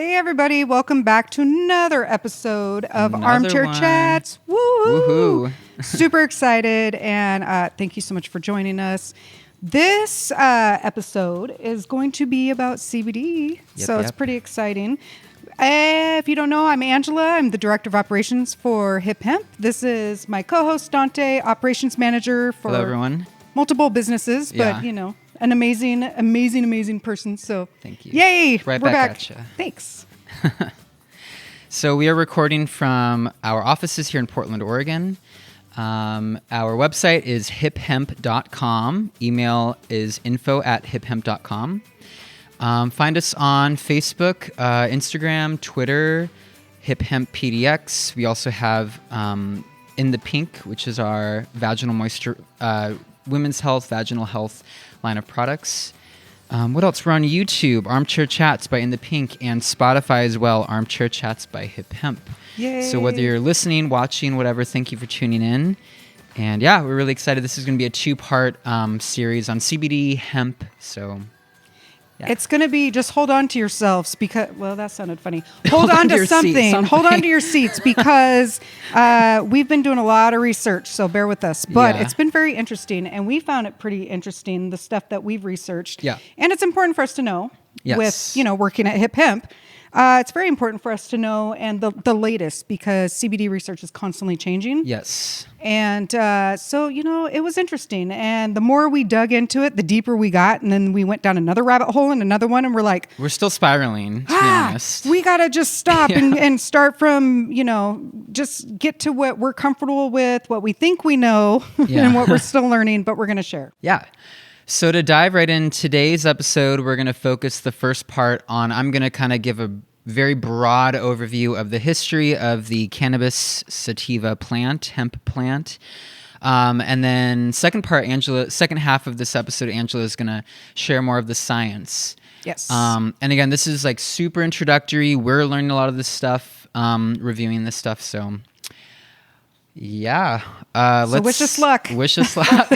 Hey everybody, welcome back to another episode of Armchair Chats. Woo! Woohoo! Super excited, and thank you so much for joining us. This episode is going to be about CBD, so it's pretty exciting. If you don't know, I'm Angela. I'm the Director of Operations for Hip Hemp. This is my co-host, Dante, Operations Manager for Hello, everyone. Multiple businesses, but you know, an amazing person. So thank you. Yay! We're back. at you. Thanks. So we are recording from our offices here in Portland, Oregon. Our website is hiphemp.com. Email is info@hiphemp.com. Find us on Facebook, Instagram, Twitter, Hip Hemp PDX. We also have In the Pink, which is our vaginal moisture, women's health, vaginal health line of products. What else? We're on YouTube, Armchair Chats by In the Pink, and Spotify as well, Armchair Chats by Hip Hemp. Yay. So whether you're listening, watching, whatever, thank you for tuning in. And yeah, we're really excited. This is going to be a 2-part series on CBD, hemp. So yeah. It's going to be just hold on to yourselves because, well, that sounded funny. Hold on to something. Hold on to your seats because we've been doing a lot of research, so bear with us. But it's been very interesting, and we found it pretty interesting, the stuff that we've researched. Yeah. And it's important for us to know with, you know, working at Hip Hemp. It's very important for us to know and the latest because CBD research is constantly changing. Yes. And so, you know, it was interesting. And the more we dug into it, the deeper we got. And then we went down another rabbit hole and another one. And we're like, we're still spiraling, to be honest. We got to just stop and start from, you know, just get to what we're comfortable with, what we think we know, and what we're still learning, but we're going to share. Yeah. So to dive right in today's episode, we're going to focus the first part on, I'm going to kind of give a very broad overview of the history of the cannabis sativa plant, hemp plant. And then second half of this episode, Angela is going to share more of the science. Yes. And again, this is like super introductory. We're learning a lot of this stuff, reviewing this stuff. So yeah. So wish us luck. Wish us luck.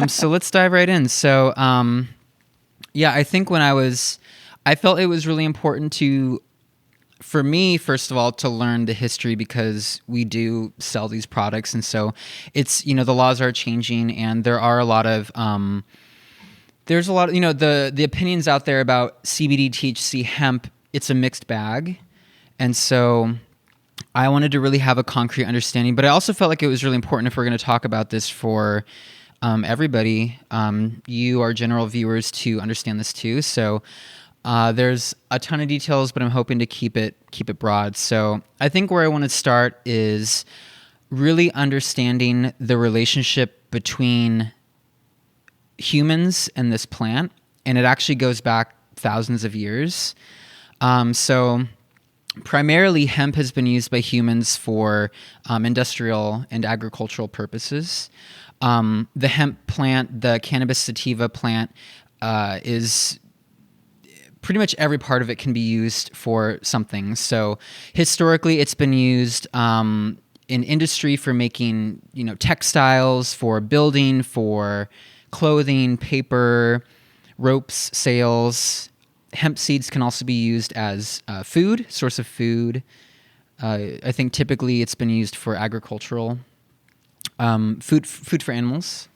So let's dive right in. So, I think I felt it was really important for me, first of all, to learn the history because we do sell these products. And so it's, you know, the laws are changing and there are a lot of, there's a lot of, you know, the opinions out there about CBD, THC, hemp, it's a mixed bag. And so I wanted to really have a concrete understanding, but I also felt like it was really important if we're going to talk about this for everybody, you, our general viewers, to understand this too. So there's a ton of details, but I'm hoping to keep it broad. So I think where I want to start is really understanding the relationship between humans and this plant, and it actually goes back thousands of years. So primarily, hemp has been used by humans for industrial and agricultural purposes. The hemp plant, the cannabis sativa plant, is pretty much every part of it can be used for something. So historically, it's been used in industry for making, you know, textiles, for building, for clothing, paper, ropes, sails. Hemp seeds can also be used as source of food. I think typically it's been used for agricultural food for animals.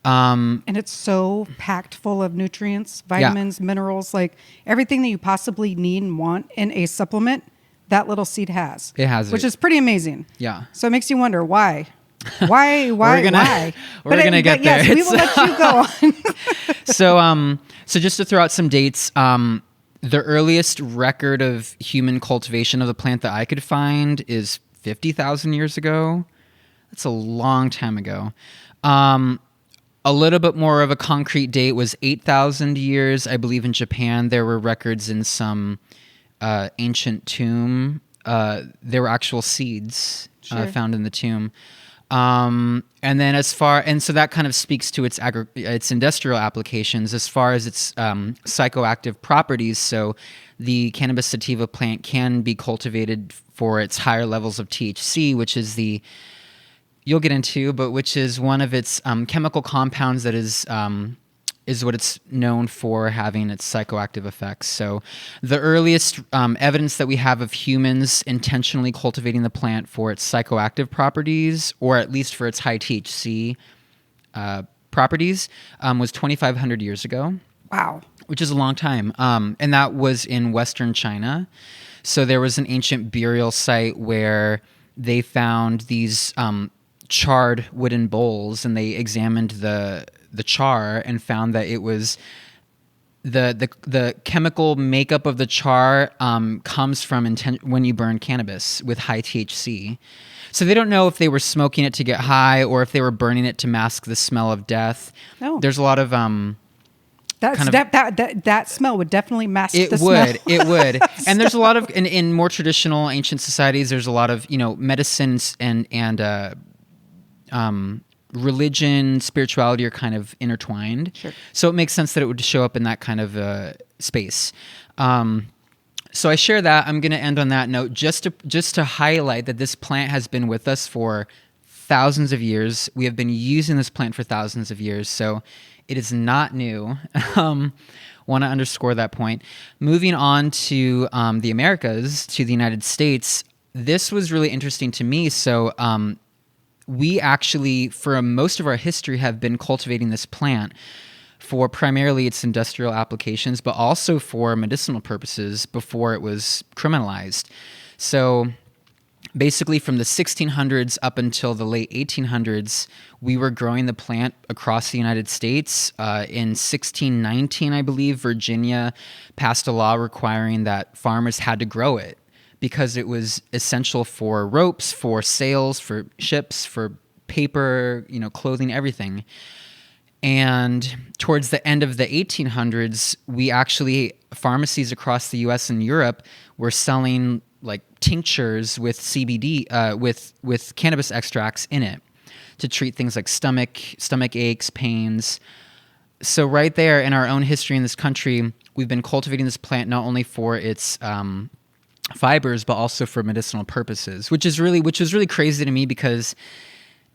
And it's so packed full of nutrients, vitamins, minerals, like everything that you possibly need and want in a supplement, that little seed has. It has which is pretty amazing. Yeah. So it makes you wonder why? Why? We're gonna get there. Yes, we will let you go on. So just to throw out some dates, the earliest record of human cultivation of the plant that I could find is 50,000 years ago. That's a long time ago. A little bit more of a concrete date was 8,000 years. I believe in Japan there were records in some ancient tomb. There were actual seeds found in the tomb. And then so that kind of speaks to its industrial applications as far as its psychoactive properties. So the cannabis sativa plant can be cultivated for its higher levels of THC, which is which is one of its chemical compounds that is is what it's known for, having its psychoactive effects. So the earliest evidence that we have of humans intentionally cultivating the plant for its psychoactive properties, or at least for its high THC properties, was 2,500 years ago. Wow. Which is a long time. And that was in Western China. So there was an ancient burial site where they found these charred wooden bowls, and they examined the char and found that it was the chemical makeup of the char comes from when you burn cannabis with high THC. So they don't know if they were smoking it to get high or if they were burning it to mask the smell of death. No. There's a lot of that smell would definitely mask the smell. It would. And there's a lot of in more traditional ancient societies, there's a lot of, medicines and religion, spirituality are kind of intertwined. Sure. So it makes sense that it would show up in that kind of space. So I share that. I'm going to end on that note just to highlight that this plant has been with us for thousands of years. We have been using this plant for thousands of years. So it is not new. Want to underscore that point. Moving on to the Americas, to the United States, this was really interesting to me. So we actually, for most of our history, have been cultivating this plant for primarily its industrial applications, but also for medicinal purposes before it was criminalized. So basically from the 1600s up until the late 1800s, we were growing the plant across the United States. In 1619, I believe, Virginia passed a law requiring that farmers had to grow it because it was essential for ropes, for sails, for ships, for paper, clothing, everything. And towards the end of the 1800s, pharmacies across the US and Europe were selling like tinctures with CBD, with cannabis extracts in it to treat things like stomach aches, pains. So right there in our own history in this country, we've been cultivating this plant not only for its fibers, but also for medicinal purposes, which was really crazy to me because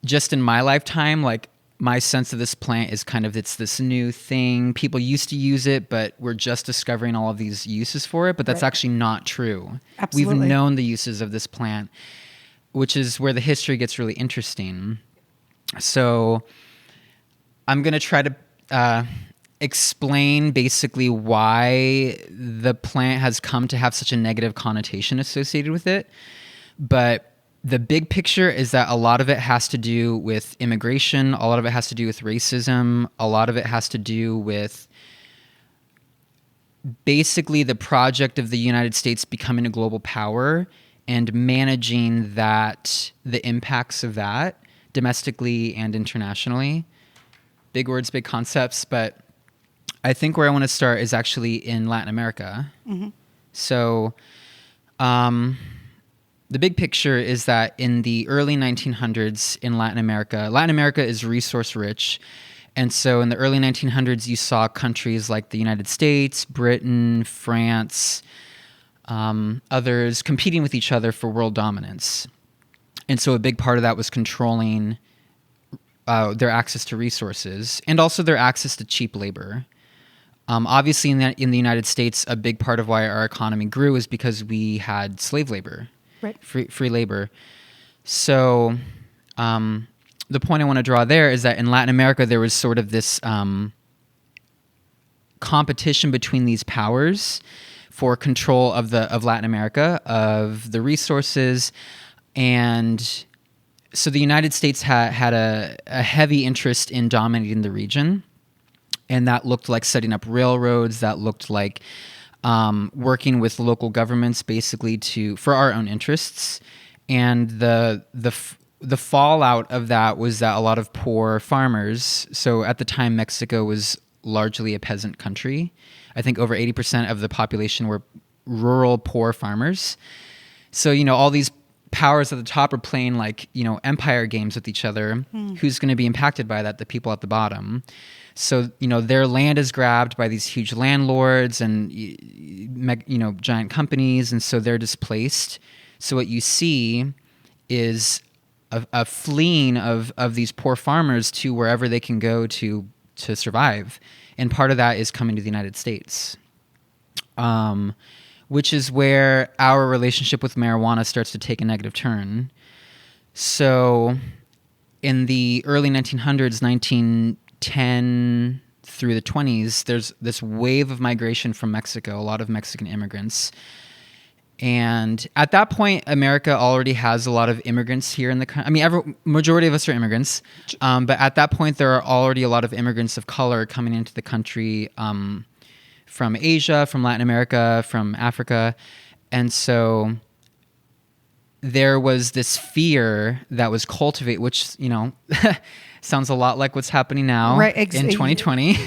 just in my lifetime, like my sense of this plant is kind of, it's this new thing. People used to use it, but we're just discovering all of these uses for it. But that's actually not true. Absolutely. We've known the uses of this plant, which is where the history gets really interesting. So I'm going to try to explain basically why the plant has come to have such a negative connotation associated with it. But the big picture is that a lot of it has to do with immigration. A lot of it has to do with racism. A lot of it has to do with basically the project of the United States becoming a global power and managing the impacts of that domestically and internationally. Big words, big concepts, but I think where I want to start is actually in Latin America. Mm-hmm. So, the big picture is that in the early 1900s in Latin America is resource rich. And so in the early 1900s, you saw countries like the United States, Britain, France, others competing with each other for world dominance. And so a big part of that was controlling their access to resources and also their access to cheap labor. Obviously, in the United States, a big part of why our economy grew is because we had slave labor. Right. Free labor. So the point I want to draw there is that in Latin America, there was sort of this competition between these powers for control of Latin America, of the resources. And so the United States had a heavy interest in dominating the region. And that looked like setting up railroads. That looked like working with local governments basically for our own interests. And the fallout of that was that a lot of poor farmers, so at the time Mexico was largely a peasant country. I think over 80% of the population were rural poor farmers. So, all these powers at the top are playing like, empire games with each other. Who's going to be impacted by that? The people at the bottom. So, their land is grabbed by these huge landlords and, giant companies. And so they're displaced. So what you see is a fleeing of these poor farmers to wherever they can go to to survive. And part of that is coming to the United States, which is where our relationship with marijuana starts to take a negative turn. So in the early 1900s, 1910 through the 20s, there's this wave of migration from Mexico, a lot of Mexican immigrants. And at that point, America already has a lot of immigrants here in the country. I mean, majority of us are immigrants. But at that point, there are already a lot of immigrants of color coming into the country from Asia, from Latin America, from Africa. And so there was this fear that was cultivated, which, sounds a lot like what's happening now in 2020.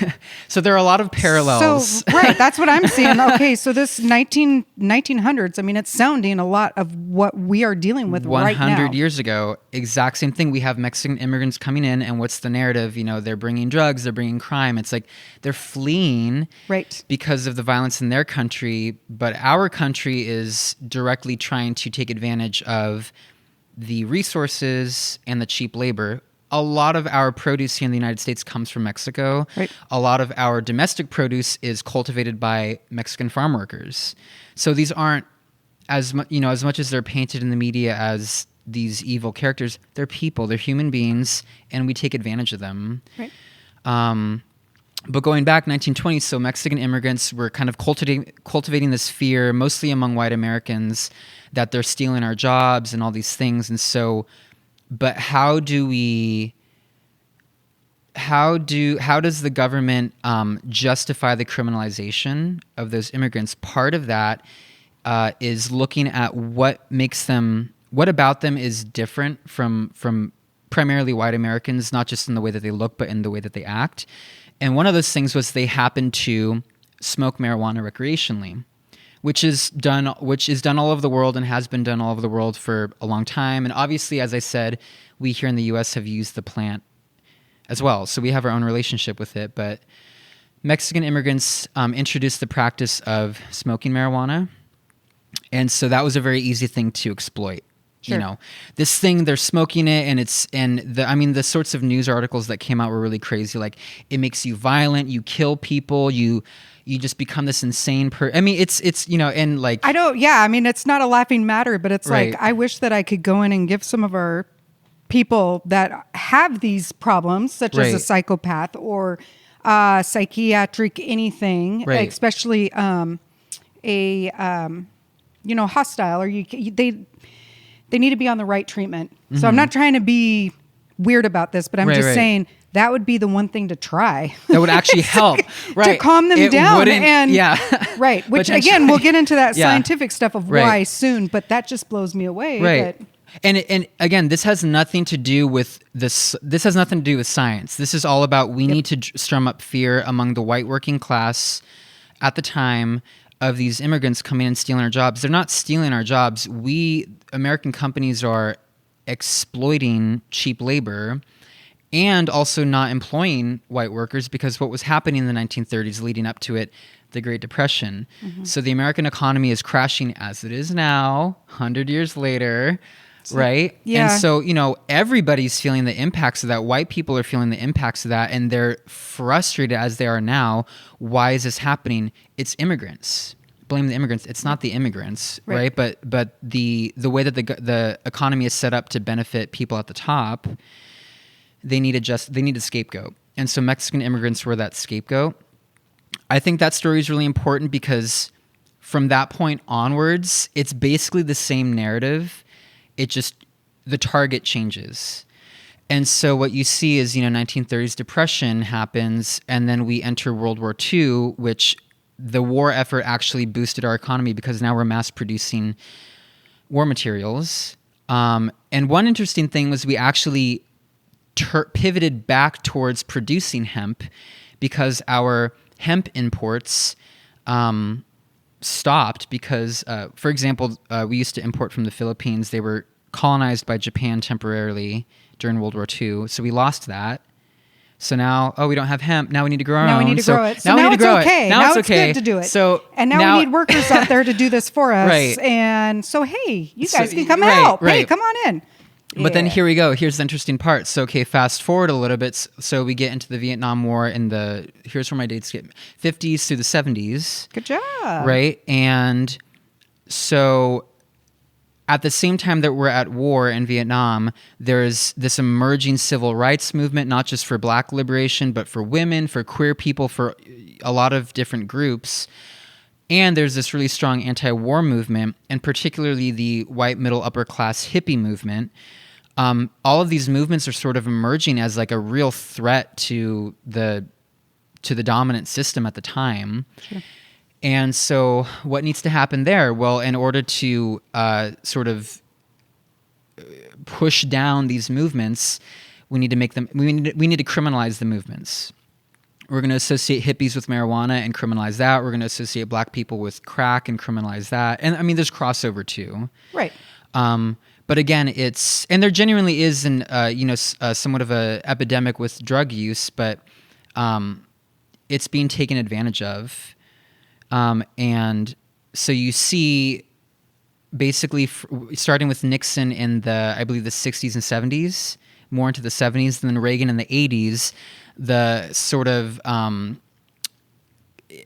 So there are a lot of parallels. So, right, that's what I'm seeing. Okay, so this 1900s, I mean, it's sounding a lot of what we are dealing with right now. 100 years ago, exact same thing. We have Mexican immigrants coming in, and what's the narrative? They're bringing drugs, they're bringing crime. It's like they're fleeing because of the violence in their country, but our country is directly trying to take advantage of the resources and the cheap labor. A lot of our produce here in the United States comes from Mexico. Right. A lot of our domestic produce is cultivated by Mexican farm workers. So these aren't as much as they're painted in the media as these evil characters. They're people, they're human beings, and we take advantage of them. Right. But going back 1920s, so Mexican immigrants were kind of cultivating this fear, mostly among white Americans, that they're stealing our jobs and all these things. And so, but how does the government justify the criminalization of those immigrants? Part of that is looking at what about them is different from primarily white Americans, not just in the way that they look, but in the way that they act. And one of those things was they happened to smoke marijuana recreationally, which is done all over the world and has been done all over the world for a long time. And obviously, as I said, we here in the U.S. have used the plant as well. So we have our own relationship with it. But Mexican immigrants introduced the practice of smoking marijuana. And so that was a very easy thing to exploit. Sure. This thing, they're smoking it, and the sorts of news articles that came out were really crazy. Like, it makes you violent, you kill people, you just become this insane I mean, it's and like... it's not a laughing matter, but it's right. Like, I wish that I could go in and give some of our people that have these problems, such as a psychopath or psychiatric anything, especially hostile, or they need to be on the right treatment. Mm-hmm. So I'm not trying to be weird about this, but I'm just saying that would be the one thing to try. That would actually help, to calm them down. And right. Which again, we'll get into that scientific stuff of why soon, but that just blows me away. Right. And again, this has nothing to do with this. This has nothing to do with science. This is all about we need to strum up fear among the white working class at the time of these immigrants coming and stealing our jobs. They're not stealing our jobs. American companies are exploiting cheap labor and also not employing white workers, because what was happening in the 1930s leading up to it, the Great Depression. Mm-hmm. So the American economy is crashing as it is now, 100 years later, right? Yeah. And so, everybody's feeling the impacts of that. White people are feeling the impacts of that, and they're frustrated as they are now. Why is this happening? It's immigrants. Blame the immigrants. It's not the immigrants, right? But the way that the economy is set up to benefit people at the top, they need a scapegoat. And so Mexican immigrants were that scapegoat. I think that story is really important because from that point onwards, it's basically the same narrative. It just, the target changes. And so what you see is, 1930s depression happens, and then we enter World War II, which the war effort actually boosted our economy because now we're mass producing war materials. And one interesting thing was we actually pivoted back towards producing hemp because our hemp imports stopped because, for example, we used to import from the Philippines. They were colonized by Japan temporarily during World War II, so we lost that. So now, we don't have hemp. Now we need to grow our own. Now we need to grow it. So now it's okay. Now it's good to do it. So and now we need workers out there to do this for us. Right. And so, hey, you guys can come help. Right. Hey, come on in. But then here we go. Here's the interesting part. So, okay, fast forward a little bit. So we get into the Vietnam War in here's where my dates get 50s through the 70s. Good job. Right? And so at the same time that we're at war in Vietnam, there's this emerging civil rights movement, not just for Black liberation, but for women, for queer people, for a lot of different groups. And there's this really strong anti-war movement, and particularly the white middle upper class hippie movement. All of these movements are sort of emerging as like a real threat to the dominant system at the time. Sure. And so what needs to happen there? Well, in order to sort of push down these movements, we need to make them. We need to criminalize the movements. We're going to associate hippies with marijuana and criminalize that. We're going to associate Black people with crack and criminalize that. And I mean, there's crossover too. Right. But again, and there genuinely is somewhat of a epidemic with drug use, but it's being taken advantage of. And so you see basically starting with Nixon in I believe the 60s and 70s, more into the 70s, and then Reagan in the 80s, the sort of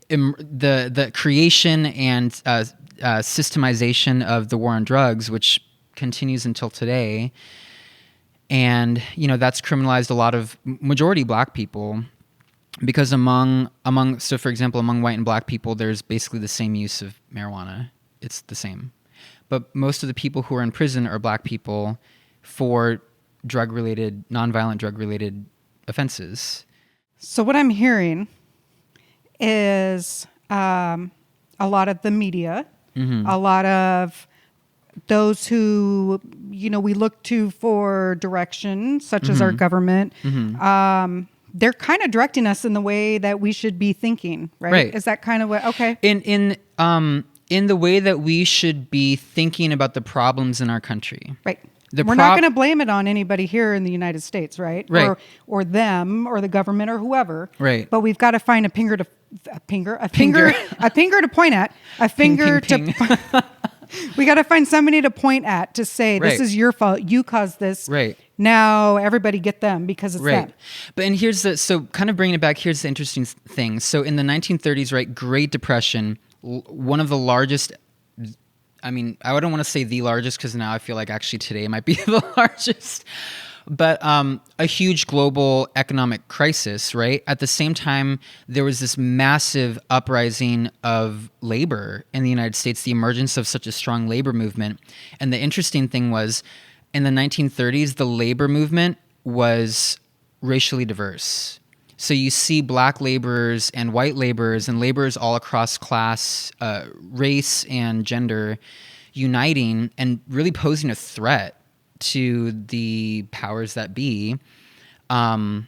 the creation and systemization of the war on drugs, which continues until today. And, that's criminalized a lot of majority Black people. Because so for example, among white and Black people, there's basically the same use of marijuana. It's the same. But most of the people who are in prison are Black people for nonviolent drug-related offenses. So what I'm hearing is a lot of the media, a lot of those who, we look to for direction, such as our government, they're kind of directing us in the way that we should be thinking, right? Is that kind of what? Okay. In the way that we should be thinking about the problems in our country, right? We're not going to blame it on anybody here in the United States, right? Right. Or them, or the government, or whoever. Right. But we've got to find a finger to point at, we got to find somebody to point at to say, this is your fault. You caused this. Right. Now everybody get them because it's them. But so kind of bringing it back, here's the interesting thing. So in the 1930s, right, Great Depression, one of the largest, I mean, I wouldn't want to say the largest because now I feel like actually today might be the largest, but a huge global economic crisis, right? At the same time, there was this massive uprising of labor in the United States, the emergence of such a strong labor movement. And the interesting thing was, in the 1930s, the labor movement was racially diverse. So you see Black laborers and white laborers and laborers all across class, race, and gender uniting and really posing a threat to the powers that be. And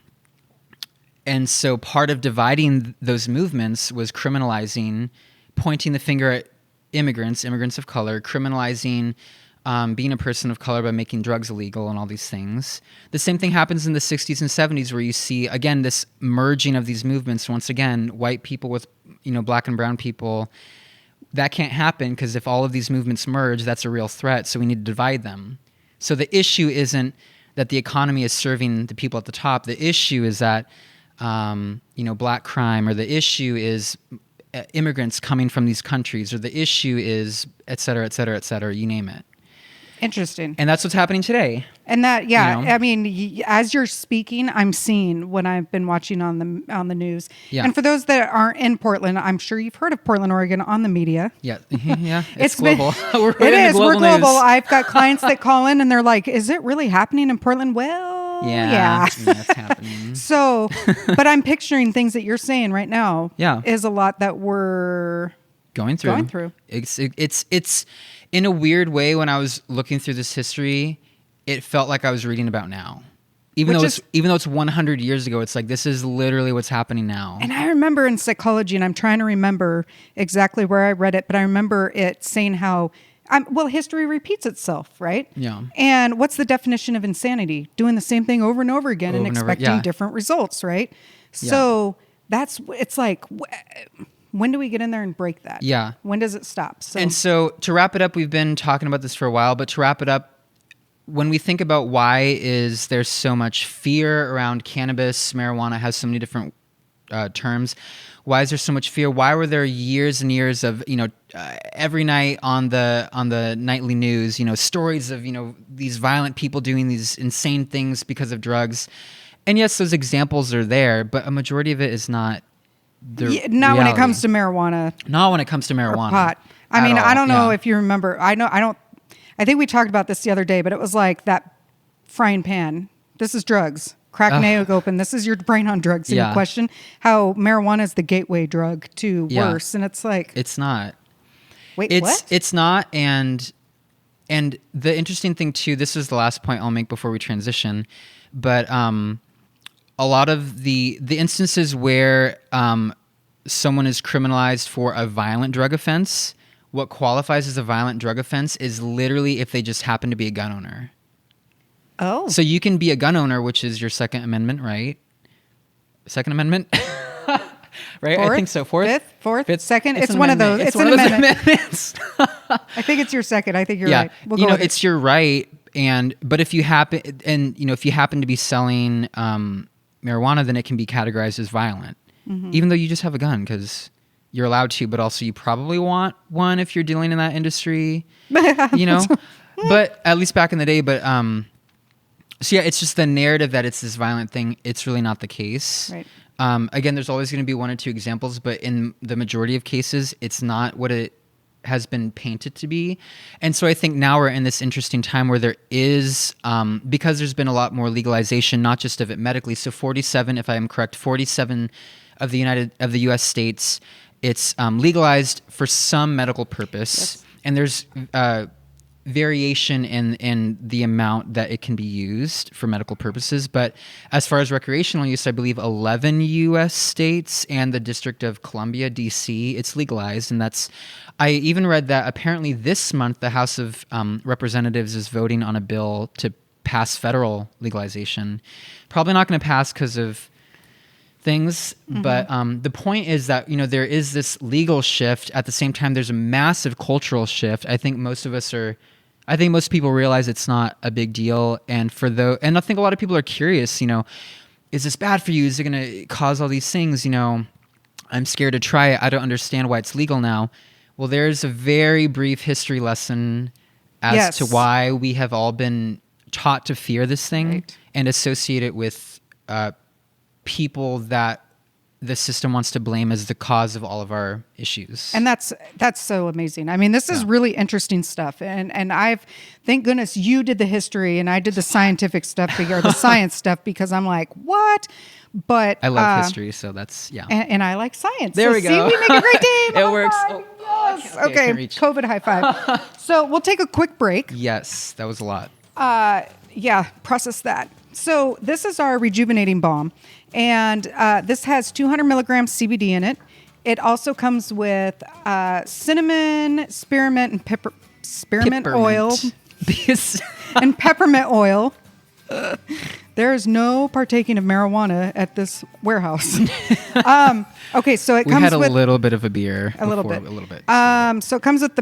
so part of dividing those movements was criminalizing, pointing the finger at immigrants of color, criminalizing being a person of color by making drugs illegal and all these things. The same thing happens in the 60s and 70s where you see, again, this merging of these movements. Once again, white people with, Black and brown people. That can't happen because if all of these movements merge, that's a real threat. So we need to divide them. So the issue isn't that the economy is serving the people at the top. The issue is that, Black crime, or the issue is immigrants coming from these countries, or the issue is et cetera, et cetera, et cetera, you name it. Interesting. And that's what's happening today. And that, I mean, as you're speaking, I'm seeing what I've been watching on the news. Yeah. And for those that aren't in Portland, I'm sure you've heard of Portland, Oregon on the media. Yeah, it's global. We're global. I've got clients that call in and they're like, "Is it really happening in Portland?" Well, yeah, it's happening. So, but I'm picturing things that you're saying right now. Yeah, is a lot that we're going through. It's in a weird way. When I was looking through this history, it felt like I was reading about now. Even though it's 100 years ago, it's like this is literally what's happening now. And I remember in psychology, and I'm trying to remember exactly where I read it, but I remember it saying how history repeats itself, right? Yeah. And what's the definition of insanity? Doing the same thing over and over again and expecting different results, right? So it's like, when do we get in there and break that? Yeah. When does it stop? And so to wrap it up, we've been talking about this for a while, but to wrap it up, when we think about why is there so much fear around cannabis, marijuana has so many different terms. Why is there so much fear? Why were there years and years of, every night on the nightly news, stories of, these violent people doing these insane things because of drugs? And yes, those examples are there, but a majority of it is not the not reality. when it comes to marijuana. Not when it comes to marijuana. Or pot. I mean, I don't know if you remember. I think we talked about this the other day, but it was like that frying pan. This is drugs. Crack an egg open. This is your brain on drugs. And you question how marijuana is the gateway drug to worse. And it's like... It's not. Wait, what? It's not. And the interesting thing, too, this is the last point I'll make before we transition, but a lot of the instances where someone is criminalized for a violent drug offense, what qualifies as a violent drug offense is literally if they just happen to be a gun owner. Oh. So you can be a gun owner, which is your Second Amendment, right? Second Amendment? Right? Fourth, I think so. Fourth, fifth, second. It's one of those. It's one of those amendments. I think it's your second. I think you're right. We'll go with it's your right. But if you happen to be selling marijuana, then it can be categorized as violent, even though you just have a gun because you're allowed to. But also, you probably want one if you're dealing in that industry, But at least back in the day, so yeah, it's just the narrative that it's this violent thing. It's really not the case. Right. Again, there's always going to be one or two examples, but in the majority of cases, it's not what it has been painted to be. And so I think now we're in this interesting time where there is, because there's been a lot more legalization, not just of it medically. So 47, if I am correct, 47 of the U.S. states, it's legalized for some medical purpose. Yes. And there's variation in the amount that it can be used for medical purposes. But as far as recreational use, I believe 11 U.S. states and the District of Columbia, D.C., it's legalized. And I even read that apparently this month, the House of Representatives is voting on a bill to pass federal legalization. Probably not going to pass because of things, but the point is that there is this legal shift. At the same time, there's a massive cultural shift. I think most people realize it's not a big deal, and I think a lot of people are curious. Is this bad for you? Is it going to cause all these things? I'm scared to try it. I don't understand why it's legal now. Well, there's a very brief history lesson as to why we have all been taught to fear this thing and associate it with people that the system wants to blame as the cause of all of our issues. And that's so amazing. I mean, this is really interesting stuff. And thank goodness you did the history and I did the scientific stuff or the science stuff because I'm like, what? But I love history, so that's And I like science. There we go. See, we make a great team. It works. Yes. Okay. COVID high five. So we'll take a quick break. Yes, that was a lot. Process that. So this is our rejuvenating balm, and this has 200 milligrams CBD in it. It also comes with cinnamon, spearmint, and spearmint oil, and peppermint oil. There is no partaking of marijuana at this warehouse. Okay, so it comes with... We had a little bit of a beer. A little bit. So it comes with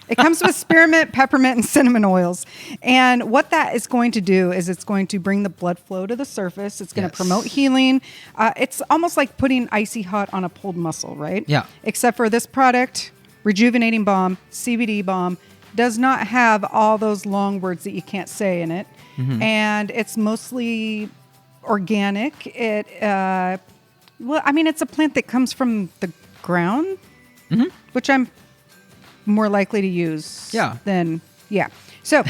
it comes with spearmint, peppermint, and cinnamon oils. And what that is going to do is it's going to bring the blood flow to the surface. It's going to promote healing. It's almost like putting icy hot on a pulled muscle, right? Yeah. Except for this product, rejuvenating balm, CBD balm, does not have all those long words that you can't say in it. And it's mostly organic. It's a plant that comes from the ground, which I'm more likely to use than so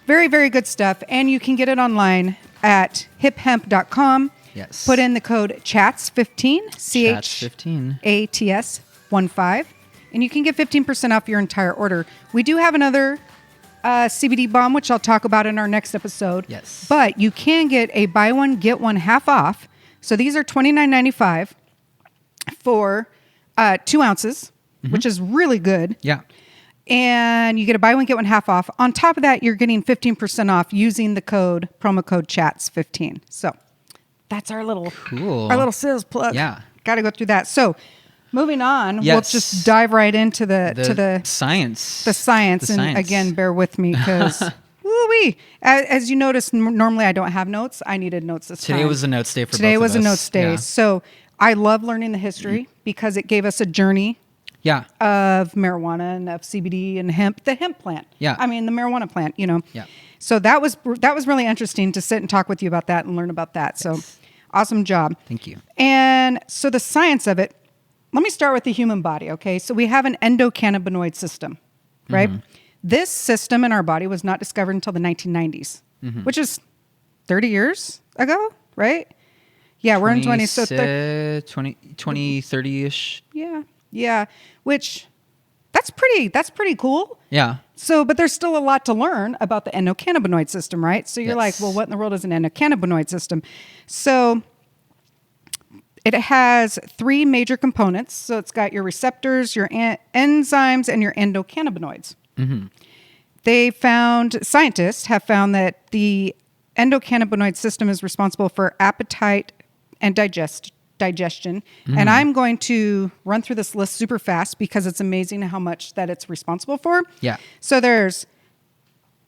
very, very good stuff. And you can get it online at hiphemp.com. Yes. Put in the code CHATS15 CHATS15 and you can get 15% off your entire order. We do have another CBD balm, which I'll talk about in our next episode. Yes. But you can get a buy one get one half off. So these are $29.95 for 2 ounces. Which is really good. Yeah. And you get a buy one, get one half off. On top of that, you're getting 15% off using the promo code CHATS15. So that's our little sales plug. Yeah. Got to go through that. So Moving on, Yes. we'll just dive right into the science. The science. And again, bear with me because, woo-wee. As you notice, normally I don't have notes. I needed notes this time. Today was a notes day for Today both was of a us. notes day. Yeah. So I love learning the history because it gave us a journey of marijuana and of CBD and hemp, the hemp plant. Yeah. I mean, the marijuana plant, Yeah. So that was really interesting to sit and talk with you about that and learn about that. So awesome job. Thank you. And so the science of it, let me start with the human body, okay? So we have an endocannabinoid system, right? This system in our body was not discovered until the 1990s, which is 30 years ago, right? Yeah, we're in 20, so 20, 30-ish. Yeah, which that's pretty cool. Yeah. So, but there's still a lot to learn about the endocannabinoid system, right? So you're like, well, what in the world is an endocannabinoid system? So it has 3 major components. So it's got your receptors, your enzymes, and your endocannabinoids. Scientists have found that the endocannabinoid system is responsible for appetite and digestion. And I'm going to run through this list super fast because it's amazing how much that it's responsible for. Yeah. So there's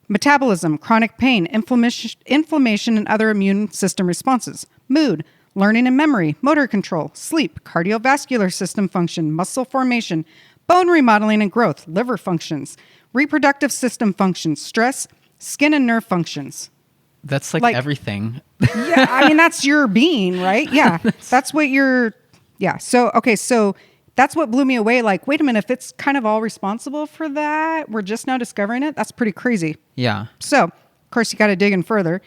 metabolism, chronic pain, inflammation and other immune system responses, mood, learning and memory, motor control, sleep, cardiovascular system function, muscle formation, bone remodeling and growth, liver functions, reproductive system functions, stress, skin and nerve functions. That's like everything. Yeah, I mean, that's your being, right? Yeah, that's what you're, yeah. So, okay, so that's what blew me away. Like, wait a minute, if it's kind of all responsible for that, we're just now discovering it, that's pretty crazy. Yeah. So, of course, you got to dig in further.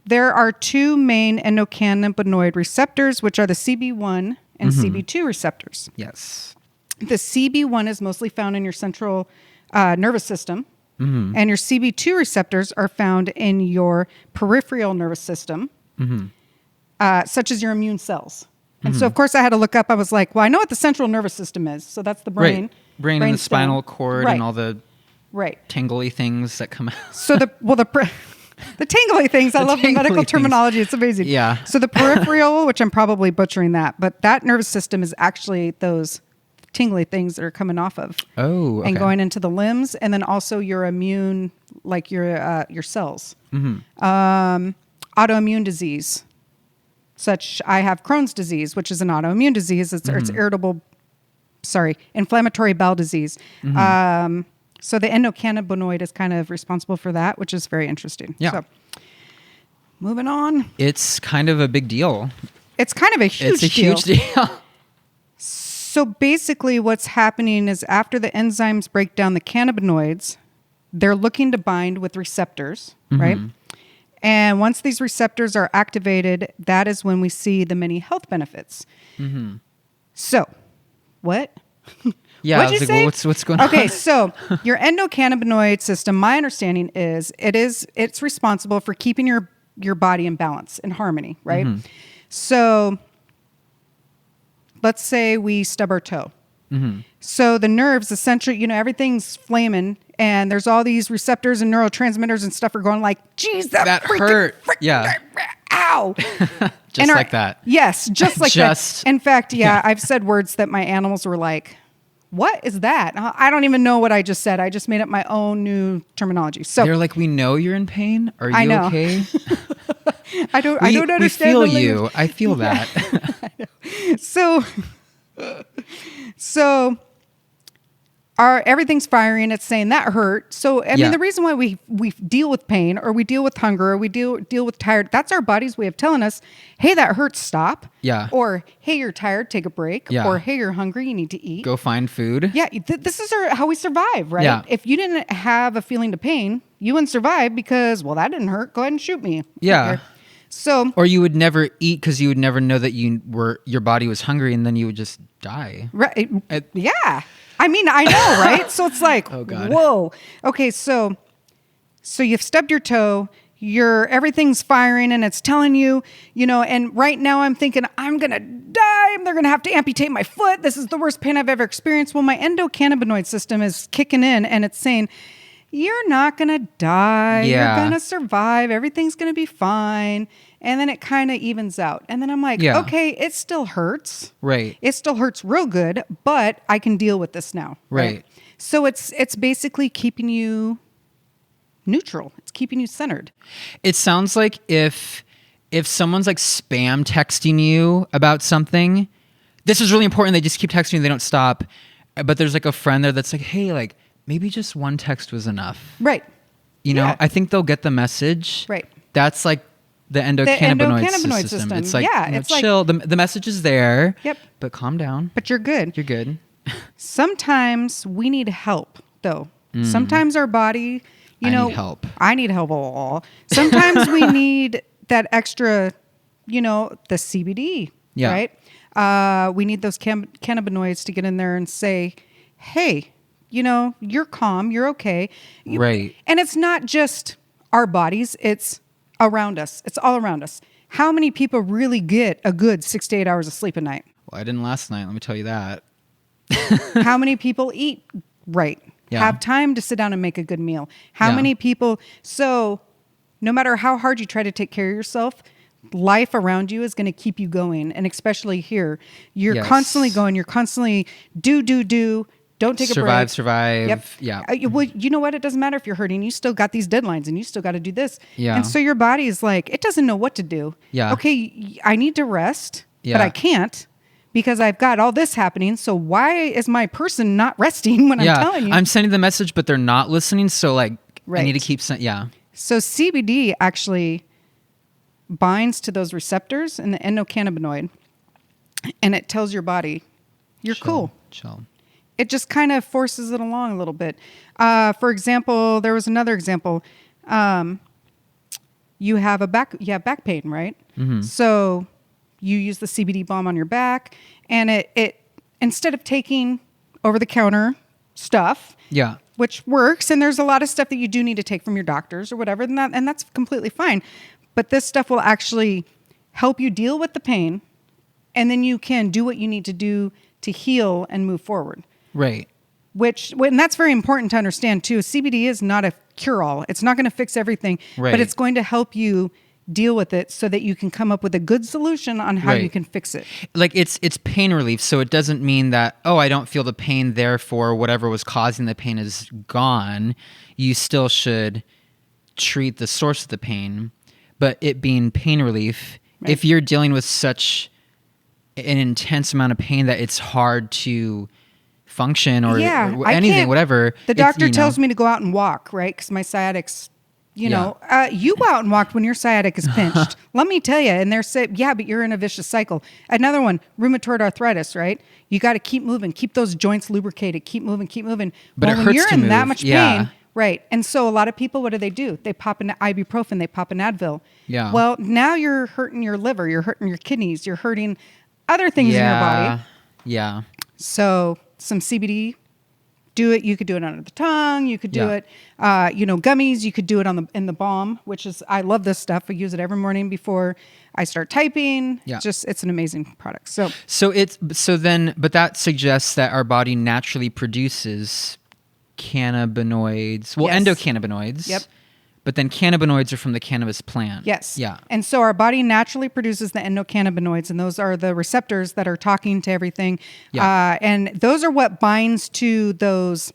There are 2 main endocannabinoid receptors, which are the CB1 and CB2 receptors. Yes. The CB1 is mostly found in your central nervous system, and your CB2 receptors are found in your peripheral nervous system, such as your immune cells. And so, of course, I had to look up. I was like, well, I know what the central nervous system is. So that's the brain. Right. Brain and the spinal cord and all the tingly things that come out. So the tingly things, I love the medical terminology. It's amazing. Yeah. So the peripheral, which I'm probably butchering that, but that nervous system is actually those tingly things that are coming off of. Oh, okay. And going into the limbs, and then also your immune, like your cells. Autoimmune disease. I have Crohn's disease, which is an autoimmune disease. It's inflammatory bowel disease. So the endocannabinoid is kind of responsible for that, which is very interesting. Yeah. So, moving on. It's kind of a big deal. It's kind of a huge deal. It's a huge deal. So basically what's happening is after the enzymes break down the cannabinoids, they're looking to bind with receptors, right? And once these receptors are activated, that is when we see the many health benefits. So, what? Yeah, What'd I you was say? like, well, what's going on? Okay, so your endocannabinoid system, my understanding is it's responsible for keeping your body in balance, in harmony, right? So let's say we stub our toe. So the nerves, essentially, everything's flaming, and there's all these receptors and neurotransmitters and stuff are going like, geez, that hurt. Yeah. Ow. Just like that. Yes, just like that. In fact, I've said words that my animals were like, what is that? I don't even know what I just said. I just made up my own new terminology. So they're like, we know you're in pain. Are you okay? I don't understand. We feel you. I feel that. So everything's firing. It's saying that hurt. So I mean, the reason why we deal with pain, or we deal with hunger, or we deal with tired, that's our body's way of telling us, hey, that hurts, stop. Yeah. Or hey, you're tired, take a break. Yeah. Or hey, you're hungry, you need to eat. Go find food. Yeah, this is how we survive, right? Yeah. If you didn't have a feeling of pain, you wouldn't survive because, well, that didn't hurt. Go ahead and shoot me. Yeah. Okay. So, or you would never eat because you would never know that your body was hungry, and then you would just die. Right. Yeah. I mean, I know, right? So it's like, oh God. Whoa. Okay, so you've stubbed your toe. Everything's firing, and it's telling you, and right now I'm thinking I'm going to die. They're going to have to amputate my foot. This is the worst pain I've ever experienced. Well, my endocannabinoid system is kicking in, and it's saying, you're not going to die. Yeah. You're going to survive. Everything's going to be fine. and then it kind of evens out. And then I'm like, okay, it still hurts. Right. It still hurts real good, but I can deal with this now. Right. So it's basically keeping you neutral. It's keeping you centered. It sounds like if someone's like spam texting you about something, this is really important. They just keep texting you. They don't stop. But there's like a friend there that's like, hey, like maybe just one text was enough. Right. You know, I think they'll get the message. Right. That's like the endocannabinoid system. It's like, it's chill. Like, the message is there. Yep. But calm down. But you're good. You're good. Sometimes we need help, though. Sometimes our body, I need help. I need help. Sometimes we need that extra, the CBD, right? We need those cannabinoids to get in there and say, hey, you're calm, you're okay. Right. And it's not just our bodies, it's around us. It's all around us. How many people really get a good 6 to 8 hours of sleep a night? Well, I didn't last night, let me tell you that. How many people eat right? Have time to sit down and make a good meal? How many people? So no matter how hard you try to take care of yourself, life around you is going to keep you going. And especially here, you're constantly going. You're constantly do. Don't take a break. Survive. Yep. Yeah. Well, you know what? It doesn't matter if you're hurting. You still got these deadlines and you still got to do this. Yeah. And so your body is like, it doesn't know what to do. Yeah. Okay, I need to rest, but I can't because I've got all this happening. So why is my person not resting when I'm telling you? I'm sending the message, but they're not listening. So like, I need to keep So CBD actually binds to those receptors in the endocannabinoid, and it tells your body, you're cool. Chill. It just kind of forces it along a little bit. For example, there was another example. You have back pain, right? Mm-hmm. So you use the CBD balm on your back, and it instead of taking over-the-counter stuff, which works, and there's a lot of stuff that you do need to take from your doctors or whatever, and that's completely fine. But this stuff will actually help you deal with the pain, and then you can do what you need to do to heal and move forward. Right. And that's very important to understand too. CBD is not a cure-all. It's not going to fix everything, but it's going to help you deal with it so that you can come up with a good solution on how you can fix it. Like it's pain relief, so it doesn't mean that, I don't feel the pain, therefore whatever was causing the pain is gone. You still should treat the source of the pain, but it being pain relief, if you're dealing with such an intense amount of pain that it's hard to function or anything, whatever. The doctor tells me to go out and walk, right? Because my sciatic's, you go out and walk when your sciatic is pinched. Let me tell you. And they're saying, but you're in a vicious cycle. Another one, rheumatoid arthritis, right? You got to keep moving, keep those joints lubricated, keep moving. But it hurts when you're to in move. that much pain, right? And so a lot of people, what do? They pop an ibuprofen, they pop an Advil. Yeah. Well, now you're hurting your liver, you're hurting your kidneys, you're hurting other things in your body. Yeah. So some CBD, do it. You could do it under the tongue. You could do it, gummies. You could do it in the balm, which is, I love this stuff. I use it every morning before I start typing. Yeah. It's an amazing product. But that suggests that our body naturally produces cannabinoids. Well, endocannabinoids. Yep. But then cannabinoids are from the cannabis plant. Yes. Yeah. And so our body naturally produces the endocannabinoids, and those are the receptors that are talking to everything. Yeah. And those are what binds to those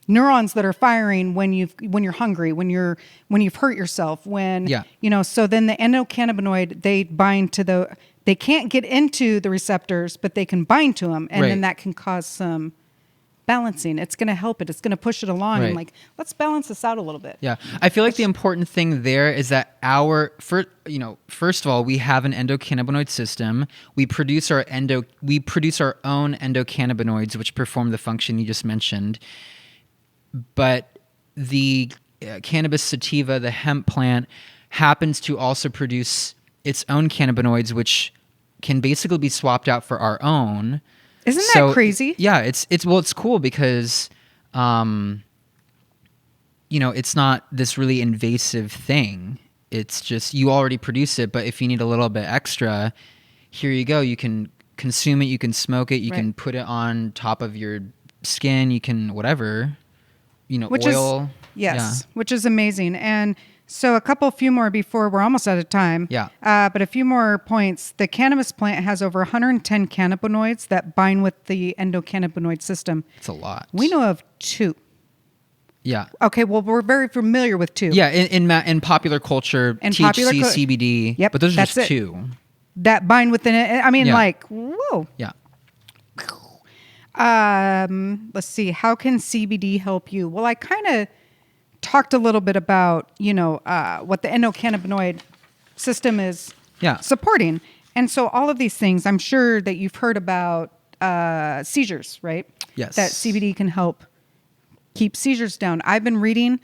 neurons that are firing when you're hungry, when you've hurt yourself, so then the endocannabinoid, they bind to they can't get into the receptors, but they can bind to them, and then that can cause some balancing. It's going to help it. It's going to push it along. And let's balance this out a little bit. Yeah. I feel like the important thing there is that first of all, we have an endocannabinoid system. We produce our own endocannabinoids, which perform the function you just mentioned. But the cannabis sativa, the hemp plant, happens to also produce its own cannabinoids, which can basically be swapped out for our own. Isn't that crazy? Yeah, it's cool because, it's not this really invasive thing. It's just you already produce it, but if you need a little bit extra, here you go. You can consume it. You can smoke it. You can put it on top of your skin. You can whatever, oil. Which is amazing. And So a few more before we're almost out of time. Yeah. But a few more points. The cannabis plant has over 110 cannabinoids that bind with the endocannabinoid system. It's a lot. We know of 2. Yeah. Okay. Well, we're very familiar with 2. Yeah. In popular culture, THC, CBD. Yep. But those are just it. 2. That bind within it. I mean, like, whoa. Yeah. Let's see. How can CBD help you? Well, I kind of talked a little bit about, what the endocannabinoid system is supporting. And so all of these things, I'm sure that you've heard about seizures, right? Yes. That CBD can help keep seizures down. I've been reading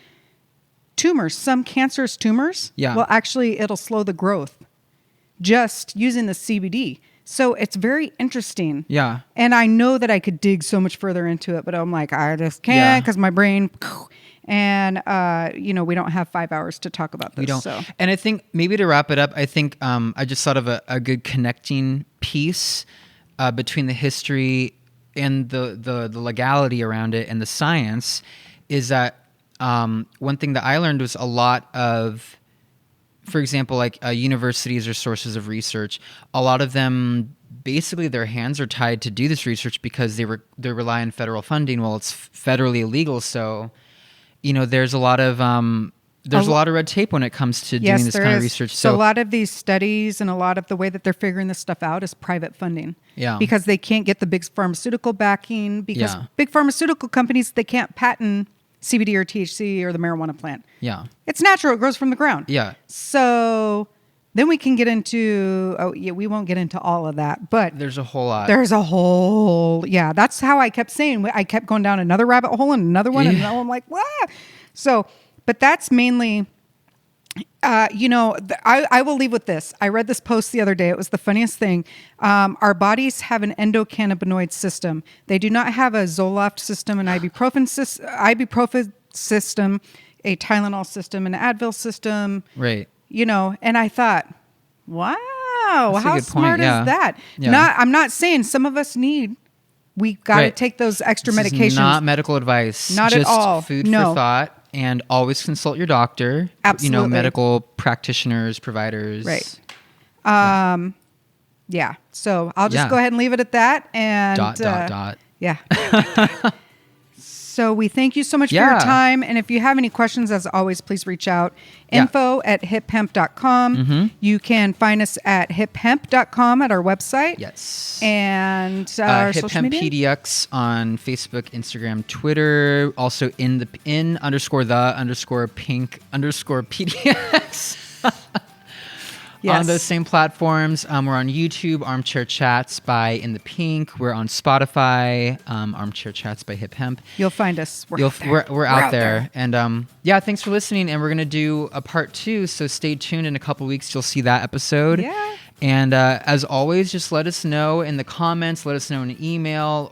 tumors, some cancerous tumors. Yeah. Well, actually, it'll slow the growth just using the CBD. So it's very interesting. Yeah. And I know that I could dig so much further into it, but I'm like, I just can't because my brain... And, we don't have 5 hours to talk about this. We don't. So. And I think maybe to wrap it up, I think I just thought of a good connecting piece between the history and the legality around it and the science is that one thing that I learned was a lot of, for example, like universities or sources of research, a lot of them basically their hands are tied to do this research because they rely on federal funding. Well, it's federally illegal, so... there's a lot of red tape when it comes to doing this kind of research. So a lot of these studies and a lot of the way that they're figuring this stuff out is private funding. Yeah. Because they can't get the big pharmaceutical backing because big pharmaceutical companies, they can't patent CBD or THC or the marijuana plant. Yeah. It's natural. It grows from the ground. Yeah. So then we can get into, we won't get into all of that, but there's a whole lot. That's how I kept saying, I kept going down another rabbit hole and another one. And now I'm like, what? So, but that's mainly, I will leave with this. I read this post the other day. It was the funniest thing. Our bodies have an endocannabinoid system. They do not have a Zoloft system, an ibuprofen system, a Tylenol system, an Advil system. Right. And I thought, wow, how smart is that? Yeah. I'm not saying some of us we got to take those extra medications. Is not medical advice. Not just at all. Food for thought, and always consult your doctor. Absolutely. Medical practitioners, providers. Right. Yeah. So I'll just go ahead and leave it at that. And dot. Yeah. So we thank you so much for your time. And if you have any questions, as always, please reach out. info@hiphemp.com. Mm-hmm. You can find us at hiphemp.com at our website. Yes. And our Hip social Hemp media. PDX on Facebook, Instagram, Twitter. Also in _pink _PDX. Yes. On those same platforms. We're on YouTube, Armchair Chats by In the Pink. We're on Spotify, Armchair Chats by Hip Hemp. You'll find us. We're out there. And thanks for listening. And we're going to do a part 2. So stay tuned. In a couple weeks, you'll see that episode. Yeah. And as always, just let us know in the comments. Let us know in an email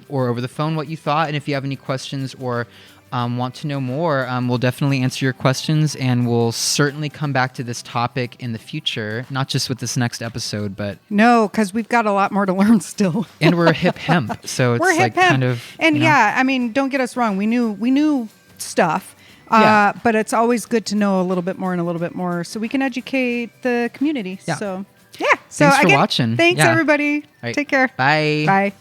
or over the phone what you thought. And if you have any questions or want to know more, we'll definitely answer your questions, and we'll certainly come back to this topic in the future, not just with this next episode, but no, because we've got a lot more to learn still. And we're Hip Hemp, so it's like kind of, and I mean, don't get us wrong, we knew stuff, but it's always good to know a little bit more and a little bit more, so we can educate the community. So thanks for watching. Thanks everybody. Right. Take care. Bye. Bye.